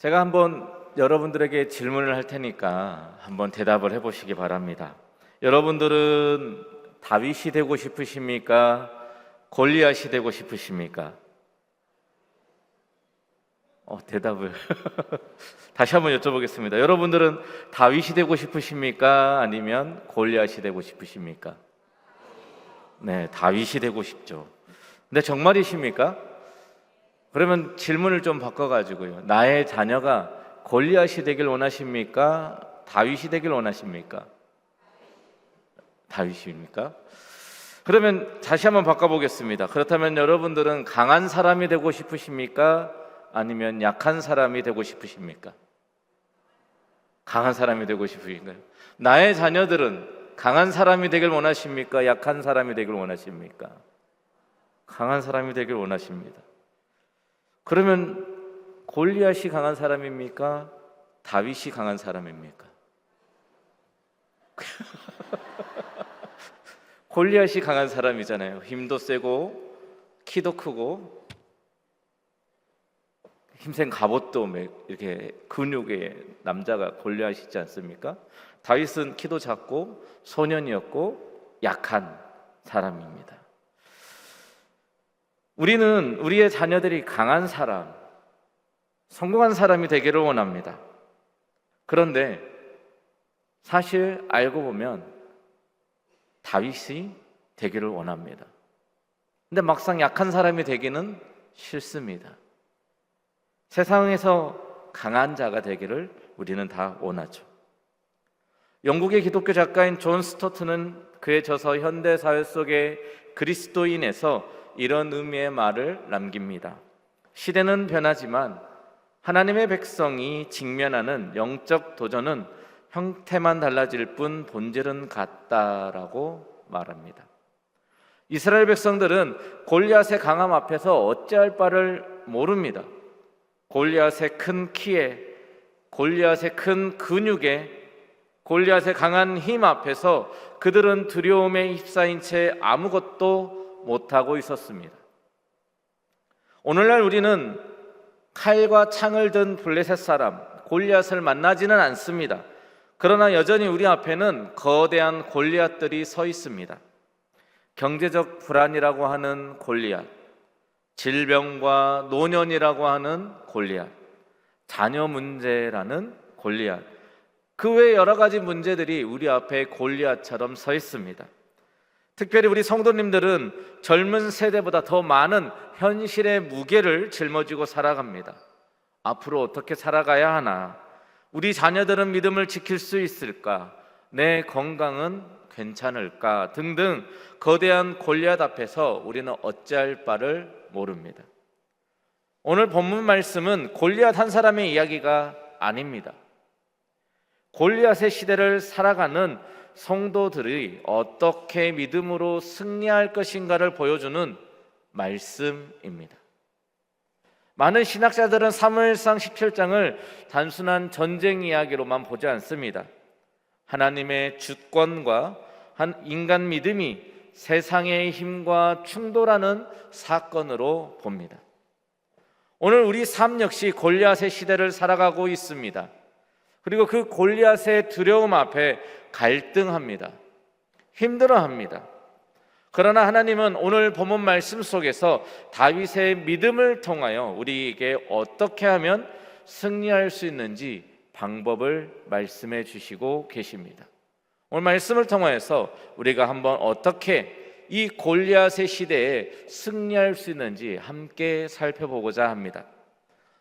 제가 한번 여러분들에게 질문을 할 테니까 한번 대답을 해보시기 바랍니다. 여러분들은 다윗이 되고 싶으십니까? 골리앗이 되고 싶으십니까? 대답을 다시 한번 여쭤보겠습니다. 여러분들은 다윗이 되고 싶으십니까? 아니면 골리앗이 되고 싶으십니까? 네, 다윗이 되고 싶죠. 근데 정말이십니까? 그러면 질문을 좀 바꿔가지고요. 나의 자녀가 골리앗이 되길 원하십니까? 다윗이 되길 원하십니까? 다윗입니까? 그러면 다시 한번 바꿔보겠습니다. 그렇다면 여러분들은 강한 사람이 되고 싶으십니까? 아니면 약한 사람이 되고 싶으십니까? 강한 사람이 되고 싶으신가요? 나의 자녀들은 강한 사람이 되길 원하십니까? 약한 사람이 되길 원하십니까? 강한 사람이 되길 원하십니다. 그러면 골리앗이 강한 사람입니까? 다윗이 강한 사람입니까? 골리앗이 강한 사람이잖아요. 힘도 세고 키도 크고 힘센 갑옷도 이렇게 근육의 남자가 골리앗이지 않습니까? 다윗은 키도 작고 소년이었고 약한 사람입니다. 우리는 우리의 자녀들이 강한 사람, 성공한 사람이 되기를 원합니다. 그런데 사실 알고 보면 다윗이 되기를 원합니다. 근데 막상 약한 사람이 되기는 싫습니다. 세상에서 강한 자가 되기를 우리는 다 원하죠. 영국의 기독교 작가인 존 스토트는 그의 저서 현대사회 속의 그리스도인에서 이런 의미의 말을 남깁니다. 시대는 변하지만 하나님의 백성이 직면하는 영적 도전은 형태만 달라질 뿐 본질은 같다라고 말합니다. 이스라엘 백성들은 골리앗의 강함 앞에서 어찌할 바를 모릅니다. 골리앗의 큰 키에, 골리앗의 큰 근육에, 골리앗의 강한 힘 앞에서 그들은 두려움에 휩싸인 채 아무것도 못하고 있었습니다. 오늘날 우리는 칼과 창을 든 블레셋 사람 골리앗을 만나지는 않습니다. 그러나 여전히 우리 앞에는 거대한 골리앗들이 서 있습니다. 경제적 불안이라고 하는 골리앗, 질병과 노년이라고 하는 골리앗, 자녀 문제라는 골리앗, 그 외 여러 가지 문제들이 우리 앞에 골리앗처럼 서 있습니다. 특별히 우리 성도님들은 젊은 세대보다 더 많은 현실의 무게를 짊어지고 살아갑니다. 앞으로 어떻게 살아가야 하나? 우리 자녀들은 믿음을 지킬 수 있을까? 내 건강은 괜찮을까? 등등 거대한 골리앗 앞에서 우리는 어찌할 바를 모릅니다. 오늘 본문 말씀은 골리앗 한 사람의 이야기가 아닙니다. 골리앗의 시대를 살아가는 성도들이 어떻게 믿음으로 승리할 것인가를 보여주는 말씀입니다. 많은 신학자들은 사무엘상 17장을 단순한 전쟁 이야기로만 보지 않습니다. 하나님의 주권과 인간 믿음이 세상의 힘과 충돌하는 사건으로 봅니다. 오늘 우리 삶 역시 골리앗의 시대를 살아가고 있습니다. 그리고 그 골리앗의 두려움 앞에 갈등합니다. 힘들어합니다. 그러나 하나님은 오늘 본문 말씀 속에서 다윗의 믿음을 통하여 우리에게 어떻게 하면 승리할 수 있는지 방법을 말씀해 주시고 계십니다. 오늘 말씀을 통하여서 우리가 한번 어떻게 이 골리앗의 시대에 승리할 수 있는지 함께 살펴보고자 합니다.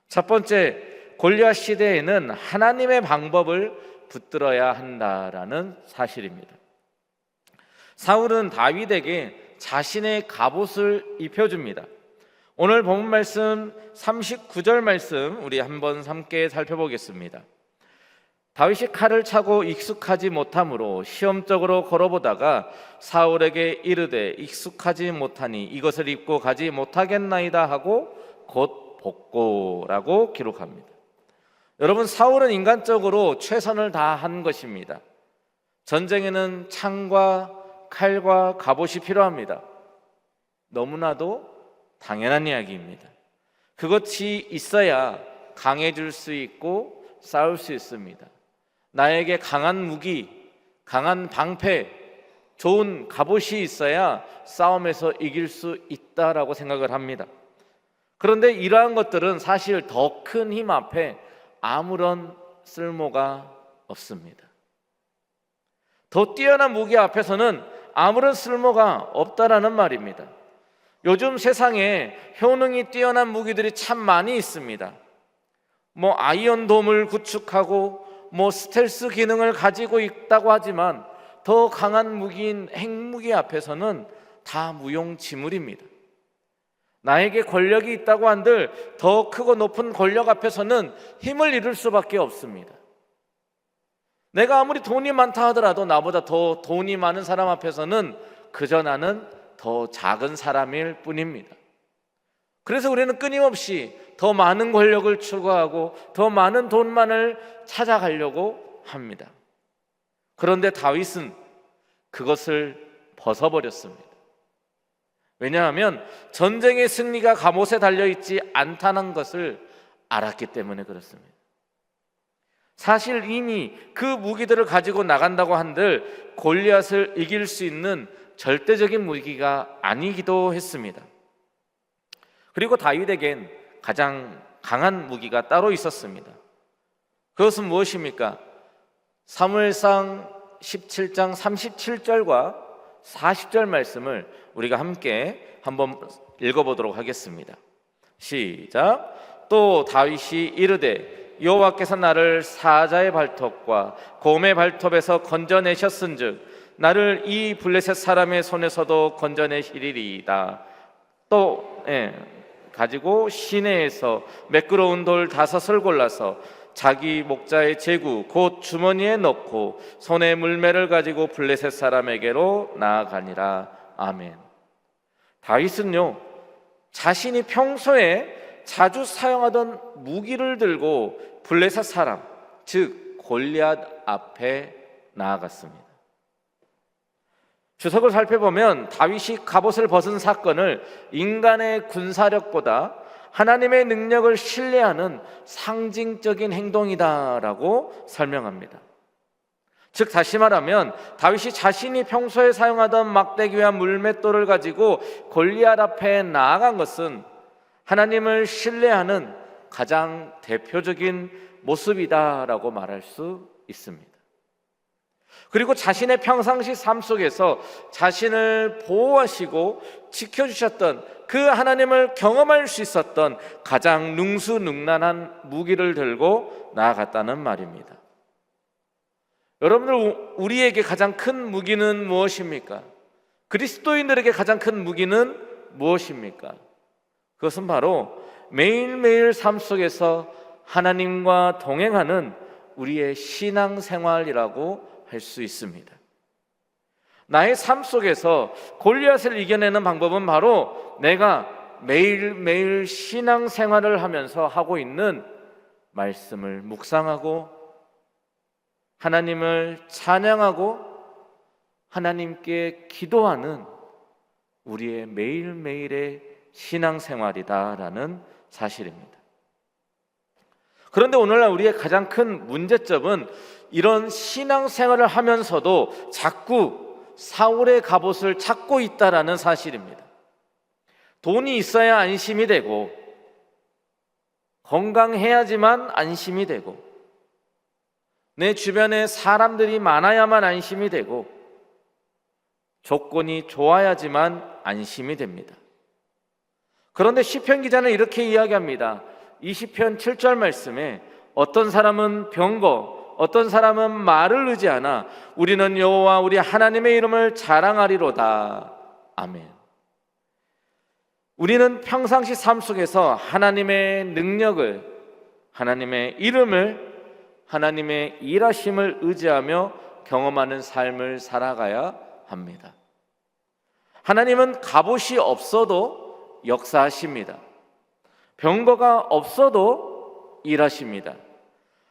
첫 번째, 골리앗 시대에는 하나님의 방법을 붙들어야 한다라는 사실입니다. 사울은 다윗에게 자신의 갑옷을 입혀줍니다. 오늘 본문 말씀 39절 말씀 우리 한번 함께 살펴보겠습니다. 다윗이 칼을 차고 익숙하지 못함으로 시험적으로 걸어보다가 사울에게 이르되 익숙하지 못하니 이것을 입고 가지 못하겠나이다 하고 곧 벗고라고 기록합니다. 여러분, 사울은 인간적으로 최선을 다한 것입니다. 전쟁에는 창과 칼과 갑옷이 필요합니다. 너무나도 당연한 이야기입니다. 그것이 있어야 강해질 수 있고 싸울 수 있습니다. 나에게 강한 무기, 강한 방패, 좋은 갑옷이 있어야 싸움에서 이길 수 있다라고 생각을 합니다. 그런데 이러한 것들은 사실 더 큰 힘 앞에 아무런 쓸모가 없습니다. 더 뛰어난 무기 앞에서는 아무런 쓸모가 없다라는 말입니다. 요즘 세상에 효능이 뛰어난 무기들이 참 많이 있습니다. 아이언돔을 구축하고 스텔스 기능을 가지고 있다고 하지만 더 강한 무기인 핵무기 앞에서는 다 무용지물입니다. 나에게 권력이 있다고 한들 더 크고 높은 권력 앞에서는 힘을 잃을 수밖에 없습니다. 내가 아무리 돈이 많다 하더라도 나보다 더 돈이 많은 사람 앞에서는 그저 나는 더 작은 사람일 뿐입니다. 그래서 우리는 끊임없이 더 많은 권력을 추구하고 더 많은 돈만을 찾아가려고 합니다. 그런데 다윗은 그것을 벗어버렸습니다. 왜냐하면 전쟁의 승리가 갑옷에 달려있지 않다는 것을 알았기 때문에 그렇습니다. 사실 이미 그 무기들을 가지고 나간다고 한들 골리앗을 이길 수 있는 절대적인 무기가 아니기도 했습니다. 그리고 다윗에겐 가장 강한 무기가 따로 있었습니다. 그것은 무엇입니까? 사무엘상 17장 37절과 40절 말씀을 우리가 함께 한번 읽어보도록 하겠습니다. 시작. 또 다윗이 이르되 여호와께서 나를 사자의 발톱과 곰의 발톱에서 건져내셨은즉 나를 이 블레셋 사람의 손에서도 건져내시리이다. 또 가지고 시내에서 매끄러운 돌 5을 골라서 자기 목자의 제구 곧 주머니에 넣고 손에 물매를 가지고 블레셋 사람에게로 나아가니라. 아멘. 다윗은요, 자신이 평소에 자주 사용하던 무기를 들고 블레셋 사람, 즉 골리앗 앞에 나아갔습니다. 주석을 살펴보면 다윗이 갑옷을 벗은 사건을 인간의 군사력보다 하나님의 능력을 신뢰하는 상징적인 행동이다라고 설명합니다. 즉 다시 말하면 다윗이 자신이 평소에 사용하던 막대기와 물맷돌을 가지고 골리앗 앞에 나아간 것은 하나님을 신뢰하는 가장 대표적인 모습이다라고 말할 수 있습니다. 그리고 자신의 평상시 삶 속에서 자신을 보호하시고 지켜주셨던 그 하나님을 경험할 수 있었던 가장 능수능란한 무기를 들고 나아갔다는 말입니다. 여러분들, 우리에게 가장 큰 무기는 무엇입니까? 그리스도인들에게 가장 큰 무기는 무엇입니까? 그것은 바로 매일매일 삶 속에서 하나님과 동행하는 우리의 신앙생활이라고 할 수 있습니다. 나의 삶 속에서 골리앗을 이겨내는 방법은 바로 내가 매일매일 신앙생활을 하면서 하고 있는 말씀을 묵상하고 하나님을 찬양하고 하나님께 기도하는 우리의 매일매일의 신앙생활이다라는 사실입니다. 그런데 오늘날 우리의 가장 큰 문제점은 이런 신앙생활을 하면서도 자꾸 사울의 갑옷을 찾고 있다라는 사실입니다. 돈이 있어야 안심이 되고 건강해야지만 안심이 되고 내 주변에 사람들이 많아야만 안심이 되고 조건이 좋아야지만 안심이 됩니다. 그런데 시편 기자는 이렇게 이야기합니다. 이 시편 7절 말씀에 어떤 사람은 병거, 어떤 사람은 말을 의지하나 우리는 여호와 우리 하나님의 이름을 자랑하리로다. 아멘. 우리는 평상시 삶 속에서 하나님의 능력을, 하나님의 이름을, 하나님의 일하심을 의지하며 경험하는 삶을 살아가야 합니다. 하나님은 갑옷이 없어도 역사하십니다. 병거가 없어도 일하십니다.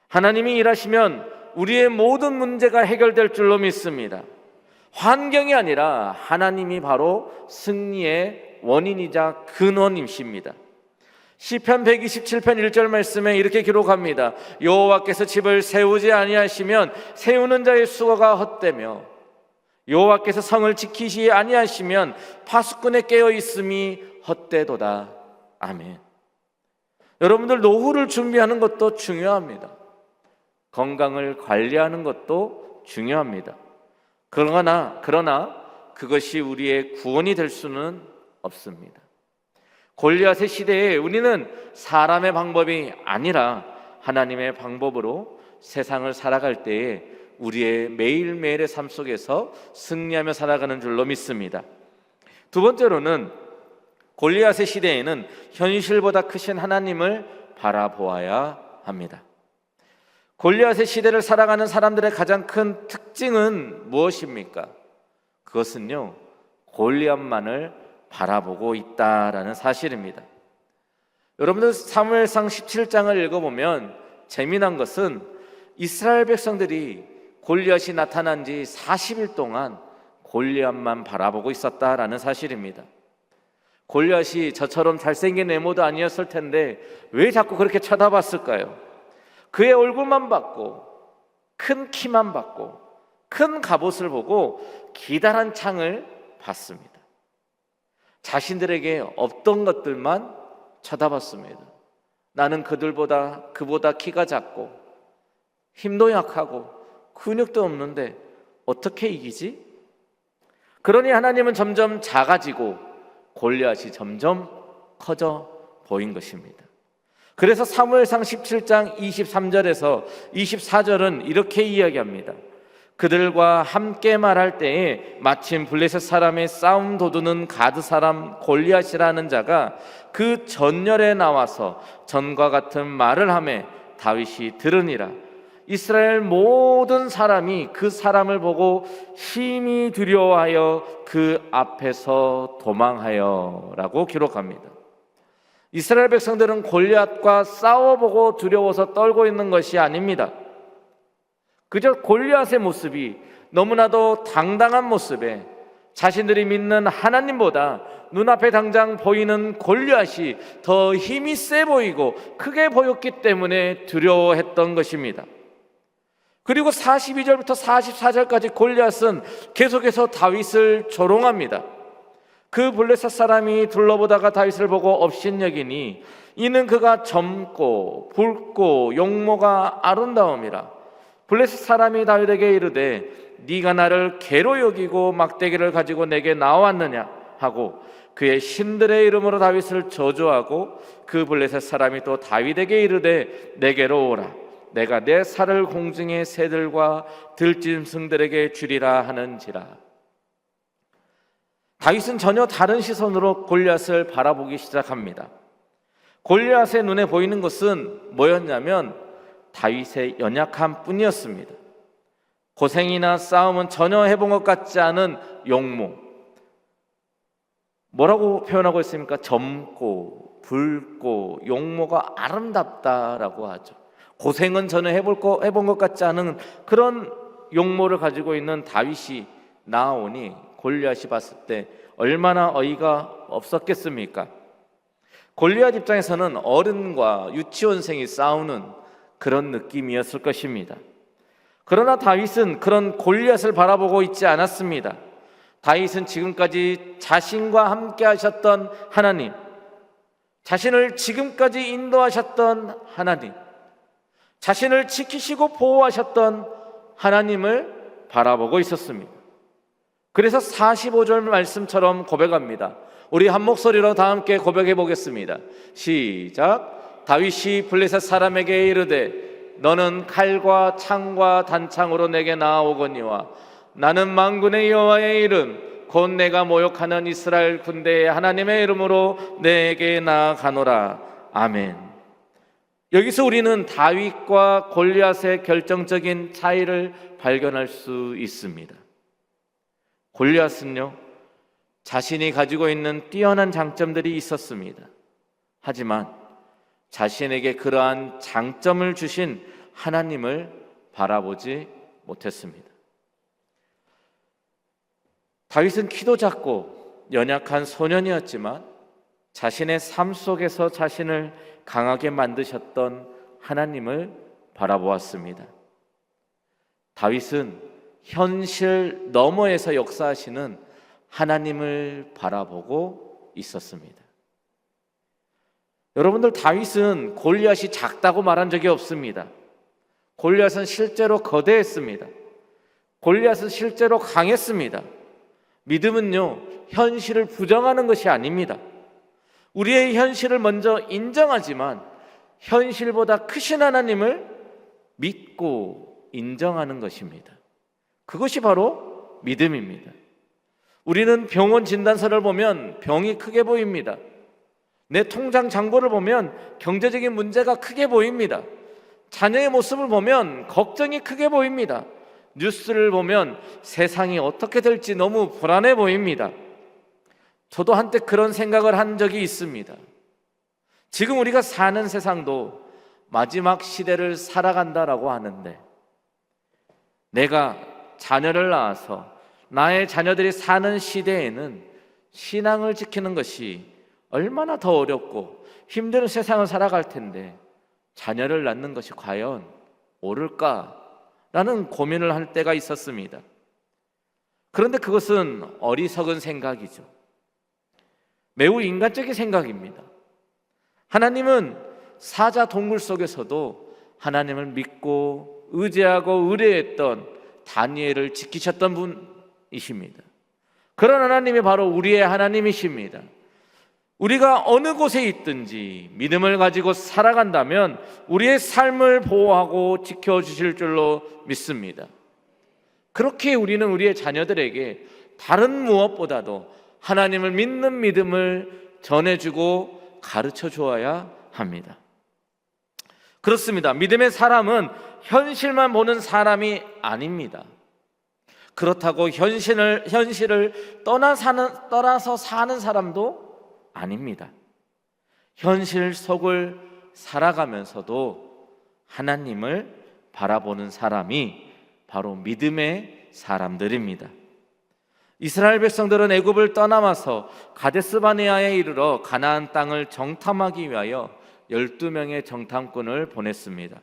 하나님이 일하시면 우리의 모든 문제가 해결될 줄로 믿습니다. 환경이 아니라 하나님이 바로 승리의 원인이자 근원이십니다. 시편 127편 1절 말씀에 이렇게 기록합니다. 여호와께서 집을 세우지 아니하시면 세우는 자의 수고가 헛되며 여호와께서 성을 지키시 아니하시면 파수꾼의 깨어 있음이 헛되도다. 아멘. 여러분들, 노후를 준비하는 것도 중요합니다. 건강을 관리하는 것도 중요합니다. 그러나 그것이 우리의 구원이 될 수는 없습니다. 골리앗의 시대에 우리는 사람의 방법이 아니라 하나님의 방법으로 세상을 살아갈 때에 우리의 매일매일의 삶 속에서 승리하며 살아가는 줄로 믿습니다. 두 번째로는 골리앗의 시대에는 현실보다 크신 하나님을 바라보아야 합니다. 골리앗의 시대를 살아가는 사람들의 가장 큰 특징은 무엇입니까? 그것은요, 골리앗만을 바라보고 있다라는 사실입니다. 여러분들, 사무엘상 17장을 읽어보면 재미난 것은 이스라엘 백성들이 골리앗이 나타난 지 40일 동안 골리앗만 바라보고 있었다라는 사실입니다. 골리앗이 저처럼 잘생긴 외모도 아니었을 텐데 왜 자꾸 그렇게 쳐다봤을까요? 그의 얼굴만 봤고, 큰 키만 봤고, 큰 갑옷을 보고 기다란 창을 봤습니다. 자신들에게 없던 것들만 쳐다봤습니다. 나는 그보다 키가 작고 힘도 약하고 근육도 없는데 어떻게 이기지? 그러니 하나님은 점점 작아지고 골리앗이 점점 커져 보인 것입니다. 그래서 사무엘상 17장 23절에서 24절은 이렇게 이야기합니다. 그들과 함께 말할 때에 마침 블레셋 사람의 싸움 도두는 가드 사람 골리앗이라는 자가 그 전열에 나와서 전과 같은 말을 하매 다윗이 들으니라. 이스라엘 모든 사람이 그 사람을 보고 심히 두려워하여 그 앞에서 도망하여 라고 기록합니다. 이스라엘 백성들은 골리앗과 싸워보고 두려워서 떨고 있는 것이 아닙니다. 그저 골리앗의 모습이 너무나도 당당한 모습에 자신들이 믿는 하나님보다 눈앞에 당장 보이는 골리앗이 더 힘이 세 보이고 크게 보였기 때문에 두려워했던 것입니다. 그리고 42절부터 44절까지 골리앗은 계속해서 다윗을 조롱합니다. 그 블레셋 사람이 둘러보다가 다윗을 보고 업신여기니 이는 그가 젊고 붉고 용모가 아름다움이라. 블레셋 사람이 다윗에게 이르되 네가 나를 개로 여기고 막대기를 가지고 내게 나왔느냐 하고 그의 신들의 이름으로 다윗을 저주하고 그 블레셋 사람이 또 다윗에게 이르되 내게로 오라. 내가 내 살을 공중의 새들과 들짐승들에게 주리라 하는지라. 다윗은 전혀 다른 시선으로 골리앗을 바라보기 시작합니다. 골리앗의 눈에 보이는 것은 뭐였냐면 다윗의 연약함 뿐이었습니다. 고생이나 싸움은 전혀 해본 것 같지 않은 용모. 뭐라고 표현하고 있습니까? 젊고 붉고 용모가 아름답다라고 하죠. 고생은 전혀 해본 것 같지 않은 그런 용모를 가지고 있는 다윗이 나오니 골리앗이 봤을 때 얼마나 어이가 없었겠습니까? 골리앗 입장에서는 어른과 유치원생이 싸우는 그런 느낌이었을 것입니다. 그러나 다윗은 그런 골리앗을 바라보고 있지 않았습니다. 다윗은 지금까지 자신과 함께 하셨던 하나님, 자신을 지금까지 인도하셨던 하나님, 자신을 지키시고 보호하셨던 하나님을 바라보고 있었습니다. 그래서 45절 말씀처럼 고백합니다. 우리 한 목소리로 다 함께 고백해 보겠습니다. 시작. 다윗이 블레셋 사람에게 이르되 너는 칼과 창과 단창으로 내게 나아오거니와 나는 만군의 여호와의 이름 곧 내가 모욕하는 이스라엘 군대의 하나님의 이름으로 내게 나아가노라. 아멘. 여기서 우리는 다윗과 골리앗의 결정적인 차이를 발견할 수 있습니다. 골리앗은요, 자신이 가지고 있는 뛰어난 장점들이 있었습니다. 하지만 자신에게 그러한 장점을 주신 하나님을 바라보지 못했습니다. 다윗은 키도 작고 연약한 소년이었지만 자신의 삶 속에서 자신을 강하게 만드셨던 하나님을 바라보았습니다. 다윗은 현실 너머에서 역사하시는 하나님을 바라보고 있었습니다. 여러분들, 다윗은 골리앗이 작다고 말한 적이 없습니다. 골리앗은 실제로 거대했습니다. 골리앗은 실제로 강했습니다. 믿음은요, 현실을 부정하는 것이 아닙니다. 우리의 현실을 먼저 인정하지만 현실보다 크신 하나님을 믿고 인정하는 것입니다. 그것이 바로 믿음입니다. 우리는 병원 진단서를 보면 병이 크게 보입니다. 내 통장 잔고를 보면 경제적인 문제가 크게 보입니다. 자녀의 모습을 보면 걱정이 크게 보입니다. 뉴스를 보면 세상이 어떻게 될지 너무 불안해 보입니다. 저도 한때 그런 생각을 한 적이 있습니다. 지금 우리가 사는 세상도 마지막 시대를 살아간다라고 하는데, 내가 자녀를 낳아서 나의 자녀들이 사는 시대에는 신앙을 지키는 것이 얼마나 더 어렵고 힘든 세상을 살아갈 텐데 자녀를 낳는 것이 과연 옳을까라는 고민을 할 때가 있었습니다. 그런데 그것은 어리석은 생각이죠. 매우 인간적인 생각입니다. 하나님은 사자 동물 속에서도 하나님을 믿고 의지하고 의뢰했던 다니엘을 지키셨던 분이십니다. 그런 하나님이 바로 우리의 하나님이십니다. 우리가 어느 곳에 있든지 믿음을 가지고 살아간다면 우리의 삶을 보호하고 지켜주실 줄로 믿습니다. 그렇게 우리는 우리의 자녀들에게 다른 무엇보다도 하나님을 믿는 믿음을 전해주고 가르쳐 주어야 합니다. 그렇습니다. 믿음의 사람은 현실만 보는 사람이 아닙니다. 그렇다고 현실을 떠나서 사는 사람도 아닙니다. 현실 속을 살아가면서도 하나님을 바라보는 사람이 바로 믿음의 사람들입니다. 이스라엘 백성들은 애굽을 떠나와서 가데스바네아에 이르러 가나안 땅을 정탐하기 위하여 12명의 정탐꾼을 보냈습니다.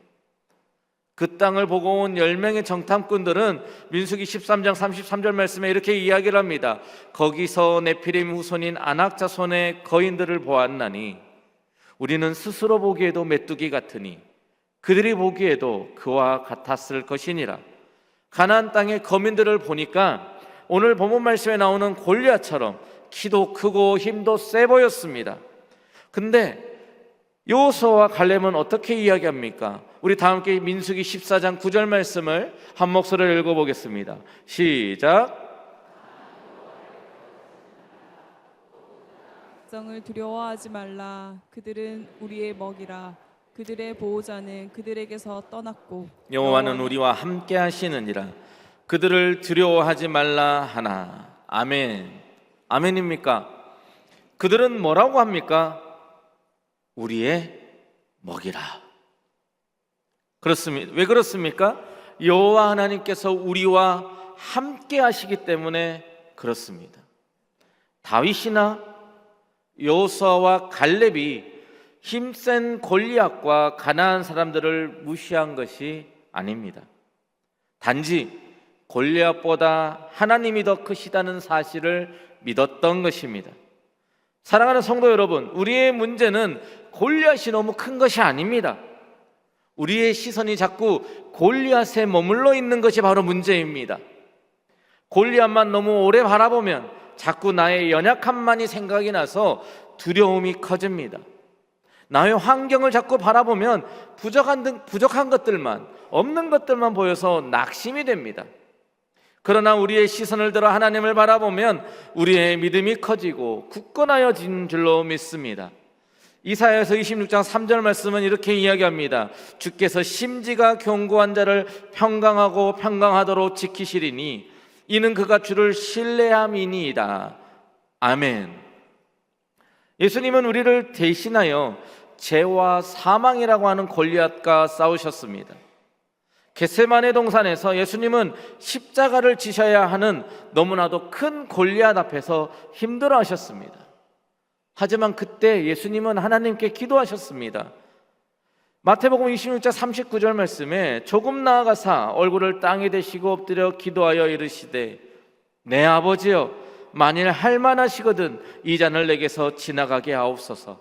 그 땅을 보고 온 10명의 정탐꾼들은 민수기 13장 33절 말씀에 이렇게 이야기를 합니다. 거기서 네피림 후손인 아낙 자손의 거인들을 보았나니 우리는 스스로 보기에도 메뚜기 같으니 그들이 보기에도 그와 같았을 것이니라. 가나안 땅의 거민들을 보니까 오늘 본문 말씀에 나오는 골리앗처럼 키도 크고 힘도 세 보였습니다. 근데 여호수아와 갈렙은 어떻게 이야기합니까? 우리 다 함께 민수기 14장 9절 말씀을 한 목소리로 읽어보겠습니다. 시작. 백성을 두려워하지 말라. 그들은 우리의 먹이라. 그들의 보호자는 그들에게서 떠났고 여호와는 우리와 함께 하시느니라. 그들을 두려워하지 말라 하나. 아멘. 아멘입니까? 그들은 뭐라고 합니까? 우리의 먹이라. 그렇습니다. 왜 그렇습니까? 여호와 하나님께서 우리와 함께 하시기 때문에 그렇습니다. 다윗이나 여호수아와 갈렙이 힘센 골리앗과 가나안 사람들을 무시한 것이 아닙니다. 단지 골리앗보다 하나님이 더 크시다는 사실을 믿었던 것입니다. 사랑하는 성도 여러분, 우리의 문제는 골리앗이 너무 큰 것이 아닙니다. 우리의 시선이 자꾸 골리앗에 머물러 있는 것이 바로 문제입니다. 골리앗만 너무 오래 바라보면 자꾸 나의 연약함만이 생각이 나서 두려움이 커집니다. 나의 환경을 자꾸 바라보면 부족한 것들만, 없는 것들만 보여서 낙심이 됩니다. 그러나 우리의 시선을 들어 하나님을 바라보면 우리의 믿음이 커지고 굳건하여진 줄로 믿습니다. 이사야서 26장 3절 말씀은 이렇게 이야기합니다. 주께서 심지가 견고한 자를 평강하고 평강하도록 지키시리니 이는 그가 주를 신뢰함이니이다. 아멘. 예수님은 우리를 대신하여 죄와 사망이라고 하는 골리앗과 싸우셨습니다. 겟세마네 동산에서 예수님은 십자가를 지셔야 하는 너무나도 큰 골리앗 앞에서 힘들어하셨습니다. 하지만 그때 예수님은 하나님께 기도하셨습니다. 마태복음 26장 39절 말씀에 조금 나아가사 얼굴을 땅에 대시고 엎드려 기도하여 이르시되 내 아버지여 만일 할만하시거든 이 잔을 내게서 지나가게 하옵소서.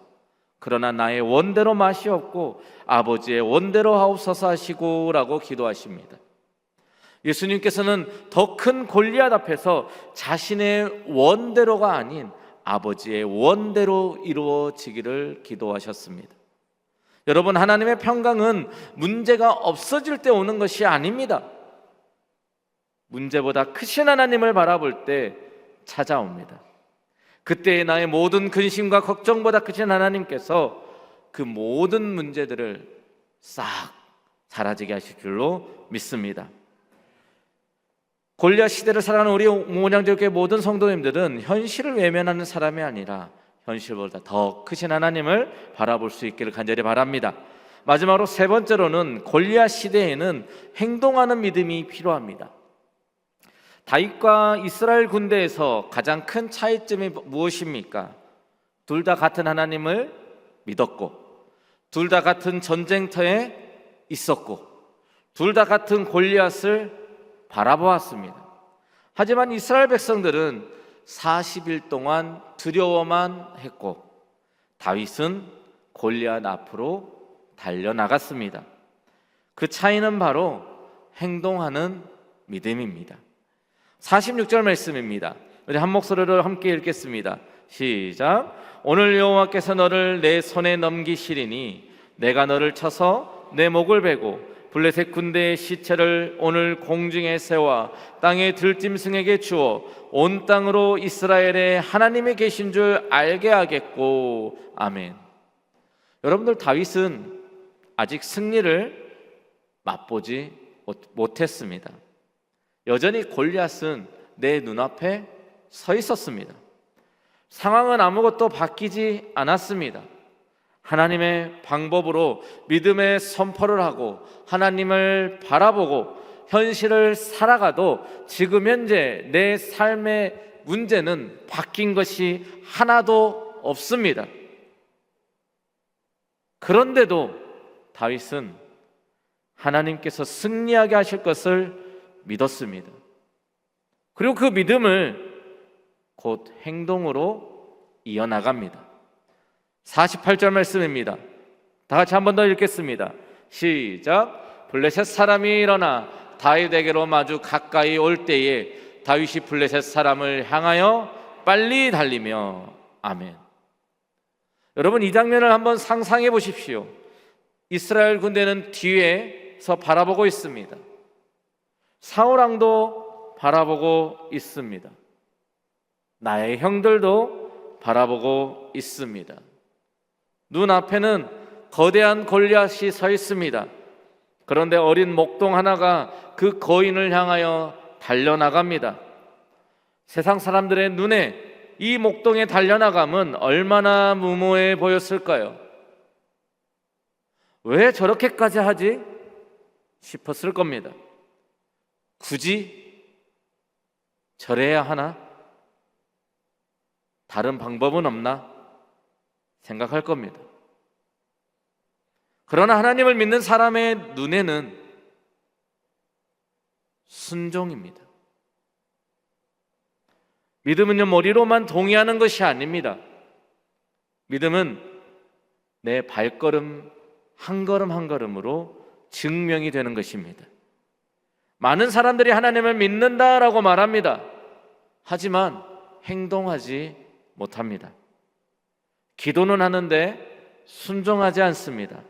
그러나 나의 원대로 마시옵고 아버지의 원대로 하옵소서 하시고 라고 기도하십니다. 예수님께서는 더 큰 골리앗 앞에서 자신의 원대로가 아닌 아버지의 원대로 이루어지기를 기도하셨습니다. 여러분, 하나님의 평강은 문제가 없어질 때 오는 것이 아닙니다. 문제보다 크신 하나님을 바라볼 때 찾아옵니다. 그때의 나의 모든 근심과 걱정보다 크신 하나님께서 그 모든 문제들을 싹 사라지게 하실 줄로 믿습니다. 골리앗 시대를 살아가는 우리 오mon양제교회 모든 성도님들은 현실을 외면하는 사람이 아니라 현실보다 더 크신 하나님을 바라볼 수 있기를 간절히 바랍니다. 마지막으로 세 번째로는 골리앗 시대에는 행동하는 믿음이 필요합니다. 다윗과 이스라엘 군대에서 가장 큰 차이점이 무엇입니까? 둘 다 같은 하나님을 믿었고, 둘 다 같은 전쟁터에 있었고, 둘 다 같은 골리앗을 바라보았습니다. 하지만 이스라엘 백성들은 40일 동안 두려워만 했고 다윗은 골리앗 앞으로 달려나갔습니다. 그 차이는 바로 행동하는 믿음입니다. 46절 말씀입니다. 우리 한 목소리로 함께 읽겠습니다. 시작. 오늘 여호와께서 너를 내 손에 넘기시리니 내가 너를 쳐서 내 목을 베고 블레셋 군대의 시체를 오늘 공중에 세워 땅의 들짐승에게 주어 온 땅으로 이스라엘의 하나님이 계신 줄 알게 하겠고. 아멘. 여러분들, 다윗은 아직 승리를 맛보지 못했습니다. 여전히 골리앗은 내 눈앞에 서 있었습니다. 상황은 아무것도 바뀌지 않았습니다. 하나님의 방법으로 믿음의 선포를 하고 하나님을 바라보고 현실을 살아가도 지금 현재 내 삶의 문제는 바뀐 것이 하나도 없습니다. 그런데도 다윗은 하나님께서 승리하게 하실 것을 믿었습니다. 그리고 그 믿음을 곧 행동으로 이어나갑니다. 48절 말씀입니다. 다 같이 한 번 더 읽겠습니다. 시작. 블레셋 사람이 일어나 다윗에게로 마주 가까이 올 때에 다윗이 블레셋 사람을 향하여 빨리 달리며. 아멘. 여러분, 이 장면을 한번 상상해 보십시오. 이스라엘 군대는 뒤에서 바라보고 있습니다. 사울왕도 바라보고 있습니다. 나의 형들도 바라보고 있습니다. 눈앞에는 거대한 골리앗이 서 있습니다. 그런데 어린 목동 하나가 그 거인을 향하여 달려나갑니다. 세상 사람들의 눈에 이 목동의 달려나감은 얼마나 무모해 보였을까요? 왜 저렇게까지 하지? 싶었을 겁니다. 굳이 저래야 하나? 다른 방법은 없나? 생각할 겁니다. 그러나 하나님을 믿는 사람의 눈에는 순종입니다. 믿음은요, 머리로만 동의하는 것이 아닙니다. 믿음은 내 발걸음 한 걸음 한 걸음으로 증명이 되는 것입니다. 많은 사람들이 하나님을 믿는다라고 말합니다. 하지만 행동하지 못합니다. 기도는 하는데 순종하지 않습니다.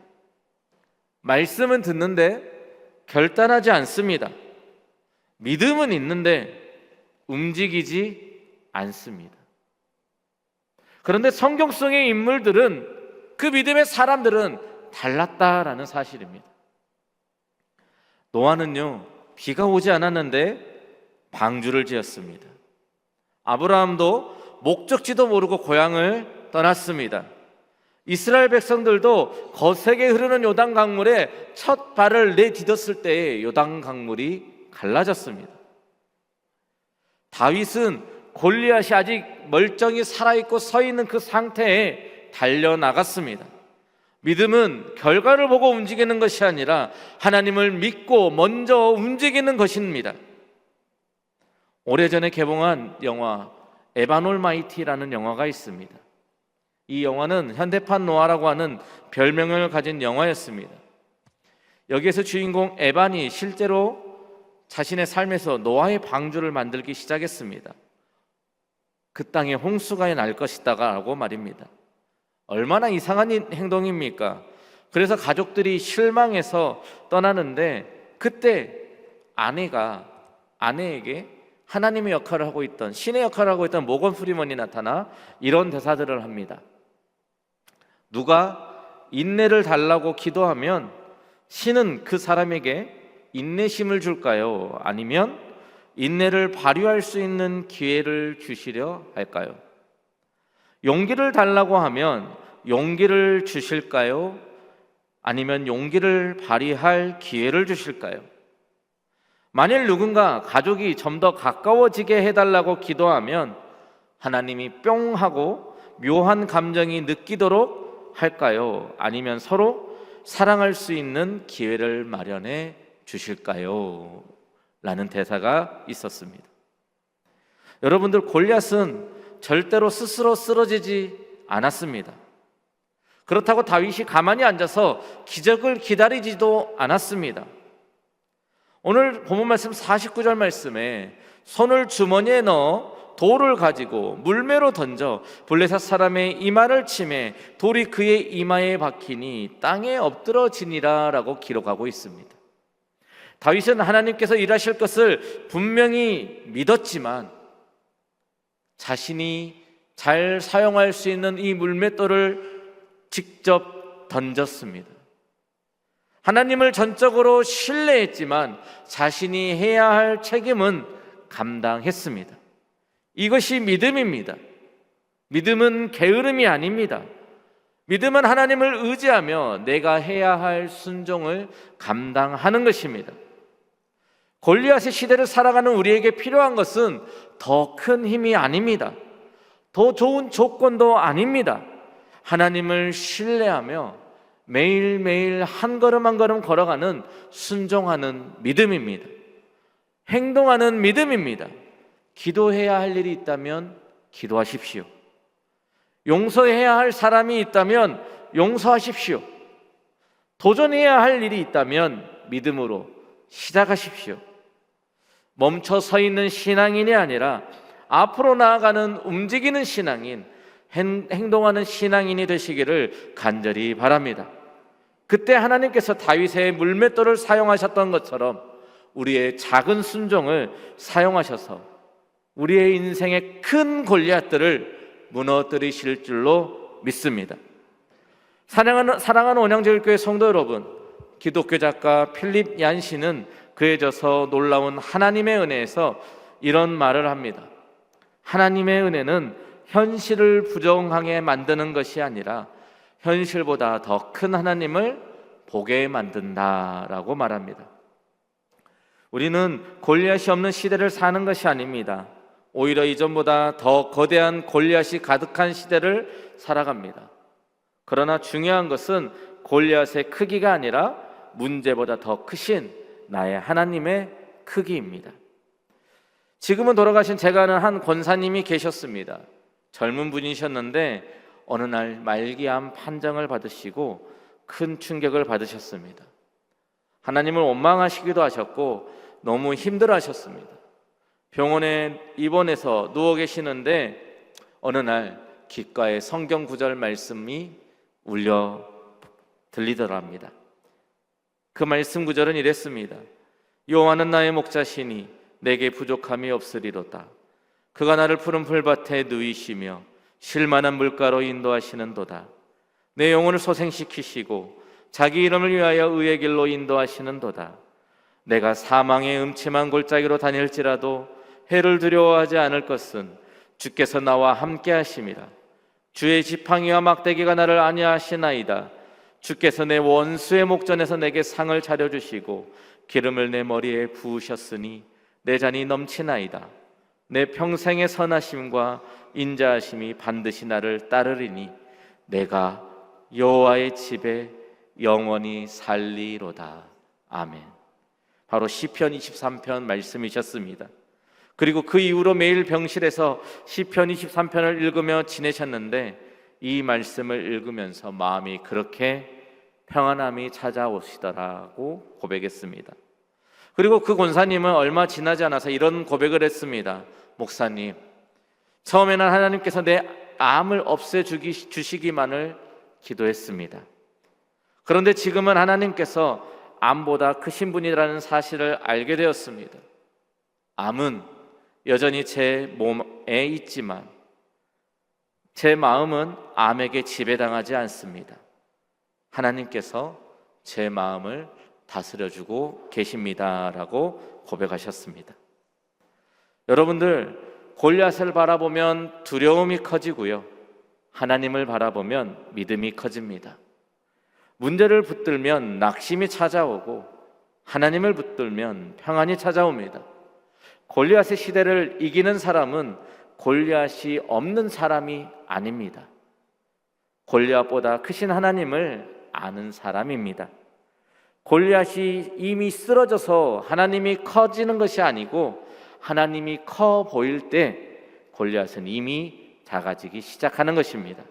말씀은 듣는데 결단하지 않습니다. 믿음은 있는데 움직이지 않습니다. 그런데 성경 속의 인물들은, 그 믿음의 사람들은 달랐다라는 사실입니다. 노아는요, 비가 오지 않았는데 방주를 지었습니다. 아브라함도 목적지도 모르고 고향을 떠났습니다. 이스라엘 백성들도 거세게 흐르는 요단 강물에 첫 발을 내디뎠을 때에 요단 강물이 갈라졌습니다. 다윗은 골리앗이 아직 멀쩡히 살아있고 서 있는 그 상태에 달려나갔습니다. 믿음은 결과를 보고 움직이는 것이 아니라 하나님을 믿고 먼저 움직이는 것입니다. 오래전에 개봉한 영화 에반올마이티라는 영화가 있습니다. 이 영화는 현대판 노아라고 하는 별명을 가진 영화였습니다. 여기에서 주인공 에반이 실제로 자신의 삶에서 노아의 방주를 만들기 시작했습니다. 그 땅에 홍수가 날 것이다라고 말입니다. 얼마나 이상한 행동입니까? 그래서 가족들이 실망해서 떠나는데 그때 아내에게 하나님의 역할을 하고 있던, 신의 역할을 하고 있던 모건 프리먼이 나타나 이런 대사들을 합니다. 누가 인내를 달라고 기도하면 신은 그 사람에게 인내심을 줄까요? 아니면 인내를 발휘할 수 있는 기회를 주시려 할까요? 용기를 달라고 하면 용기를 주실까요? 아니면 용기를 발휘할 기회를 주실까요? 만일 누군가 가족이 좀 더 가까워지게 해달라고 기도하면 하나님이 뿅 하고 묘한 감정이 느끼도록 할까요? 아니면 서로 사랑할 수 있는 기회를 마련해 주실까요? 라는 대사가 있었습니다. 여러분들, 골리앗은 절대로 스스로 쓰러지지 않았습니다. 그렇다고 다윗이 가만히 앉아서 기적을 기다리지도 않았습니다. 오늘 본문 말씀 49절 말씀에 손을 주머니에 넣어 돌을 가지고 물매로 던져 블레셋 사람의 이마를 치매 돌이 그의 이마에 박히니 땅에 엎드러지니라 라고 기록하고 있습니다. 다윗은 하나님께서 일하실 것을 분명히 믿었지만 자신이 잘 사용할 수 있는 이 물맷돌을 직접 던졌습니다. 하나님을 전적으로 신뢰했지만 자신이 해야 할 책임은 감당했습니다. 이것이 믿음입니다. 믿음은 게으름이 아닙니다. 믿음은 하나님을 의지하며 내가 해야 할 순종을 감당하는 것입니다. 골리앗의 시대를 살아가는 우리에게 필요한 것은 더 큰 힘이 아닙니다. 더 좋은 조건도 아닙니다. 하나님을 신뢰하며 매일매일 한 걸음 한 걸음 걸어가는 순종하는 믿음입니다. 행동하는 믿음입니다. 기도해야 할 일이 있다면 기도하십시오. 용서해야 할 사람이 있다면 용서하십시오. 도전해야 할 일이 있다면 믿음으로 시작하십시오. 멈춰 서 있는 신앙인이 아니라 앞으로 나아가는 움직이는 신앙인, 행동하는 신앙인이 되시기를 간절히 바랍니다. 그때 하나님께서 다윗의 물맷돌을 사용하셨던 것처럼 우리의 작은 순종을 사용하셔서 우리의 인생의 큰 골리앗들을 무너뜨리실 줄로 믿습니다. 사랑하는 온양제일교회 성도 여러분, 기독교 작가 필립 얀시는 그에 져서 놀라운 하나님의 은혜에서 이런 말을 합니다. 하나님의 은혜는 현실을 부정하게 만드는 것이 아니라 현실보다 더 큰 하나님을 보게 만든다라고 말합니다. 우리는 골리앗이 없는 시대를 사는 것이 아닙니다. 오히려 이전보다 더 거대한 골리앗이 가득한 시대를 살아갑니다. 그러나 중요한 것은 골리앗의 크기가 아니라 문제보다 더 크신 나의 하나님의 크기입니다. 지금은 돌아가신 제가 아는 한 권사님이 계셨습니다. 젊은 분이셨는데 어느 날 말기암 판정을 받으시고 큰 충격을 받으셨습니다. 하나님을 원망하시기도 하셨고 너무 힘들어하셨습니다. 병원에 입원해서 누워 계시는데 어느 날 귓가에 성경 구절 말씀이 울려 들리더랍니다. 그 말씀 구절은 이랬습니다. 여호와는 나의 목자시니 내게 부족함이 없으리로다. 그가 나를 푸른 풀밭에 누이시며 쉴만한 물가로 인도하시는도다. 내 영혼을 소생시키시고 자기 이름을 위하여 의의 길로 인도하시는도다. 내가 사망의 음침한 골짜기로 다닐지라도 해를 두려워하지 않을 것은 주께서 나와 함께 하심이라. 주의 지팡이와 막대기가 나를 안위하시나이다. 주께서 내 원수의 목전에서 내게 상을 차려주시고 기름을 내 머리에 부으셨으니 내 잔이 넘치나이다. 내 평생의 선하심과 인자하심이 반드시 나를 따르리니 내가 여호와의 집에 영원히 살리로다. 아멘. 바로 시편 23편 말씀이셨습니다. 그리고 그 이후로 매일 병실에서 시편 23편을 읽으며 지내셨는데 이 말씀을 읽으면서 마음이 그렇게 평안함이 찾아오시더라고 고백했습니다. 그리고 그 권사님은 얼마 지나지 않아서 이런 고백을 했습니다. 목사님, 처음에는 하나님께서 내 암을 없애주시기만을 기도했습니다. 그런데 지금은 하나님께서 암보다 크신 분이라는 사실을 알게 되었습니다. 암은 여전히 제 몸에 있지만 제 마음은 암에게 지배당하지 않습니다. 하나님께서 제 마음을 다스려주고 계십니다라고 고백하셨습니다. 여러분들, 골리앗을 바라보면 두려움이 커지고요, 하나님을 바라보면 믿음이 커집니다. 문제를 붙들면 낙심이 찾아오고 하나님을 붙들면 평안이 찾아옵니다. 골리앗의 시대를 이기는 사람은 골리앗이 없는 사람이 아닙니다. 골리앗보다 크신 하나님을 아는 사람입니다. 골리앗이 이미 쓰러져서 하나님이 커지는 것이 아니고 하나님이 커 보일 때 골리앗은 이미 작아지기 시작하는 것입니다.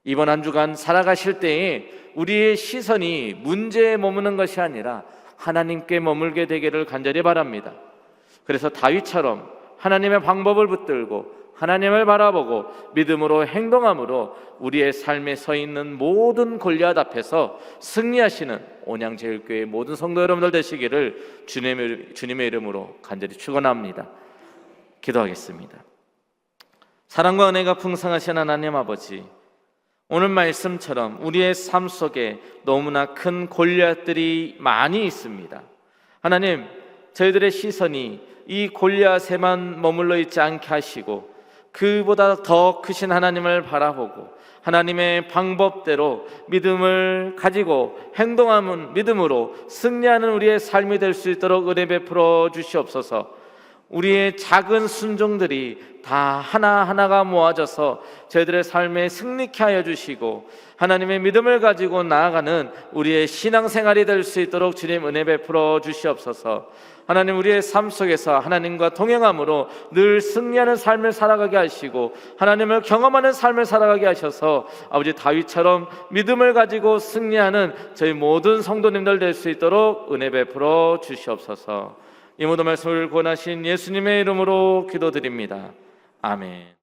이번 한 주간 살아가실 때에 우리의 시선이 문제에 머무는 것이 아니라 하나님께 머물게 되기를 간절히 바랍니다. 그래서 다윗처럼 하나님의 방법을 붙들고 하나님을 바라보고 믿음으로 행동함으로 우리의 삶에 서 있는 모든 골리앗 앞에서 승리하시는 온양제일교회 모든 성도 여러분들 되시기를 주님의 이름으로 간절히 축원합니다. 기도하겠습니다. 사랑과 은혜가 풍성하신 하나님 아버지, 오늘 말씀처럼 우리의 삶 속에 너무나 큰 골리앗들이 많이 있습니다. 하나님, 저희들의 시선이 이 골리앗에만 머물러 있지 않게 하시고 그보다 더 크신 하나님을 바라보고 하나님의 방법대로 믿음을 가지고 행동하는 믿음으로 승리하는 우리의 삶이 될 수 있도록 은혜 베풀어 주시옵소서. 우리의 작은 순종들이 다 하나하나가 모아져서 저희들의 삶에 승리케 하여 주시고 하나님의 믿음을 가지고 나아가는 우리의 신앙생활이 될 수 있도록 주님 은혜 베풀어 주시옵소서. 하나님, 우리의 삶 속에서 하나님과 동행함으로 늘 승리하는 삶을 살아가게 하시고 하나님을 경험하는 삶을 살아가게 하셔서 아버지 다윗처럼 믿음을 가지고 승리하는 저희 모든 성도님들 될 수 있도록 은혜 베풀어 주시옵소서. 이 모든 말씀을 권하신 예수님의 이름으로 기도드립니다. 아멘.